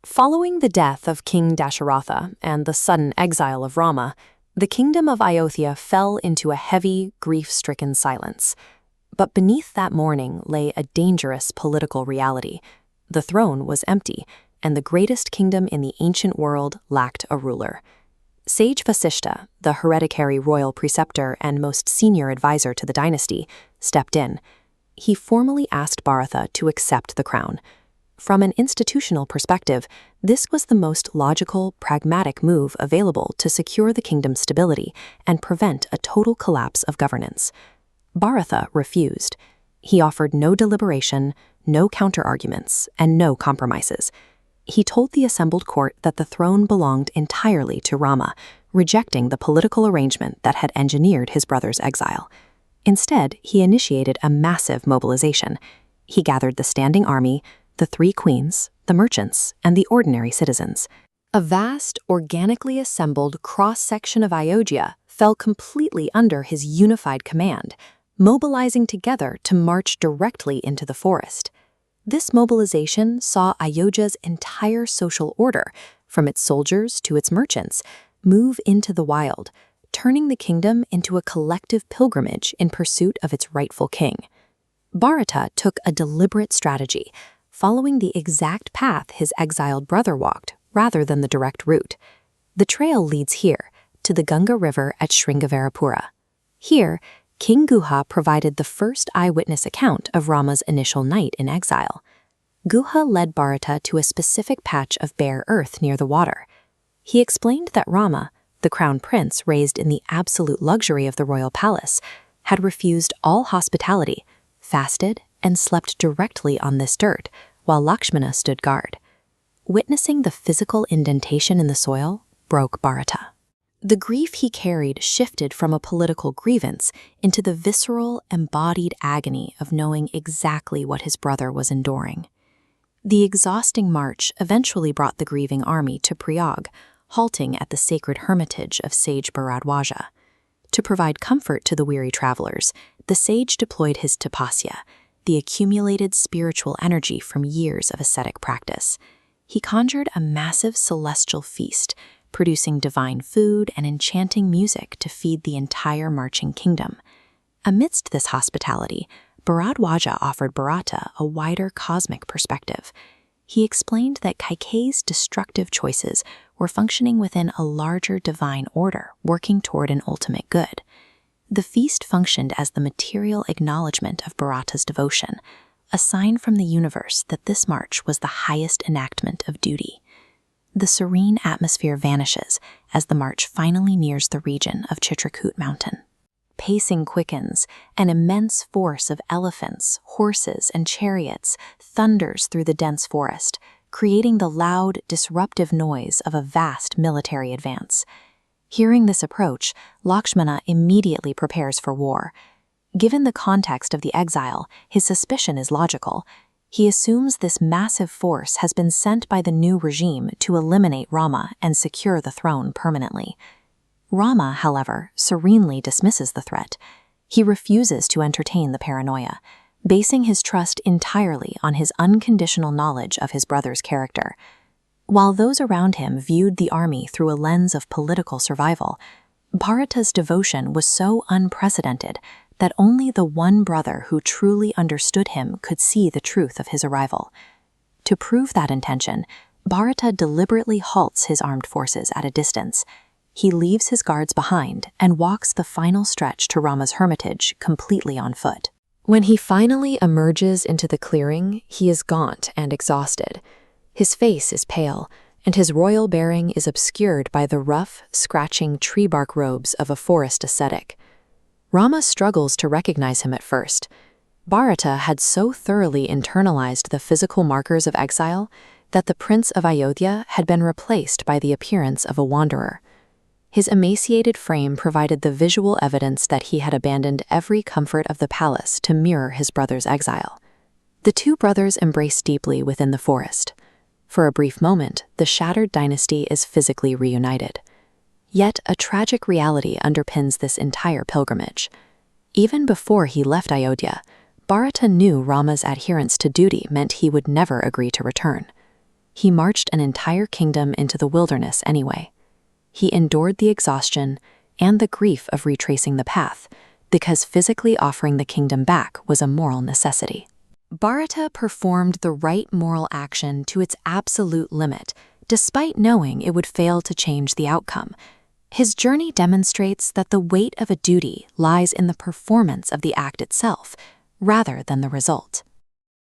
Following the death of King Dasharatha and the sudden exile of Rama, the kingdom of Ayodhya fell into a heavy, grief-stricken silence. But beneath that mourning lay a dangerous political reality. The throne was empty, and the greatest kingdom in the ancient world lacked a ruler. Sage Vasishtha, the hereditary royal preceptor and most senior advisor to the dynasty, stepped in. He formally asked Bharata to accept the crown. From an institutional perspective, this was the most logical, pragmatic move available to secure the kingdom's stability and prevent a total collapse of governance. Bharata refused. He offered no deliberation, no counter-arguments, and no compromises. He told the assembled court that the throne belonged entirely to Rama, rejecting the political arrangement that had engineered his brother's exile. Instead, he initiated a massive mobilization. He gathered the standing army, the three queens, the merchants, and the ordinary citizens. A vast, organically assembled cross-section of Ayodhya fell completely under his unified command, mobilizing together to march directly into the forest. This mobilization saw Ayodhya's entire social order, from its soldiers to its merchants, move into the wild, turning the kingdom into a collective pilgrimage in pursuit of its rightful king. Bharata took a deliberate strategy, following the exact path his exiled brother walked, rather than the direct route. The trail leads here, to the Ganga River at Sringaverapura. Here, King Guha provided the first eyewitness account of Rama's initial night in exile. Guha led Bharata to a specific patch of bare earth near the water. He explained that Rama, the crown prince raised in the absolute luxury of the royal palace, had refused all hospitality, fasted, and slept directly on this dirt, while Lakshmana stood guard. Witnessing the physical indentation in the soil broke Bharata. The grief he carried shifted from a political grievance into the visceral, embodied agony of knowing exactly what his brother was enduring. The exhausting march eventually brought the grieving army to Prayag, halting at the sacred hermitage of sage Bharadwaja. To provide comfort to the weary travelers, the sage deployed his tapasya, the accumulated spiritual energy from years of ascetic practice. He conjured a massive celestial feast, producing divine food and enchanting music to feed the entire marching kingdom. Amidst this hospitality, Bharadwaja offered Bharata a wider cosmic perspective. He explained that Kaikeyi's destructive choices were functioning within a larger divine order, working toward an ultimate good. The feast functioned as the material acknowledgement of Bharata's devotion, a sign from the universe that this march was the highest enactment of duty. The serene atmosphere vanishes as the march finally nears the region of Chitrakoot mountain. Pacing quickens, an immense force of elephants, horses, and chariots thunders through the dense forest, creating the loud, disruptive noise of a vast military advance. Hearing this approach, Lakshmana immediately prepares for war. Given the context of the exile, his suspicion is logical. He assumes this massive force has been sent by the new regime to eliminate Rama and secure the throne permanently. Rama, however, serenely dismisses the threat. He refuses to entertain the paranoia, basing his trust entirely on his unconditional knowledge of his brother's character. While those around him viewed the army through a lens of political survival, Bharata's devotion was so unprecedented that only the one brother who truly understood him could see the truth of his arrival. To prove that intention, Bharata deliberately halts his armed forces at a distance. He leaves his guards behind and walks the final stretch to Rama's hermitage completely on foot. When he finally emerges into the clearing, he is gaunt and exhausted. His face is pale, and his royal bearing is obscured by the rough, scratching tree bark robes of a forest ascetic. Rama struggles to recognize him at first. Bharata had so thoroughly internalized the physical markers of exile that the prince of Ayodhya had been replaced by the appearance of a wanderer. His emaciated frame provided the visual evidence that he had abandoned every comfort of the palace to mirror his brother's exile. The two brothers embrace deeply within the forest. For a brief moment, the shattered dynasty is physically reunited. Yet a tragic reality underpins this entire pilgrimage. Even before he left Ayodhya, Bharata knew Rama's adherence to duty meant he would never agree to return. He marched an entire kingdom into the wilderness anyway. He endured the exhaustion and the grief of retracing the path, because physically offering the kingdom back was a moral necessity. Bharata performed the right moral action to its absolute limit, despite knowing it would fail to change the outcome. His journey demonstrates that the weight of a duty lies in the performance of the act itself, rather than the result.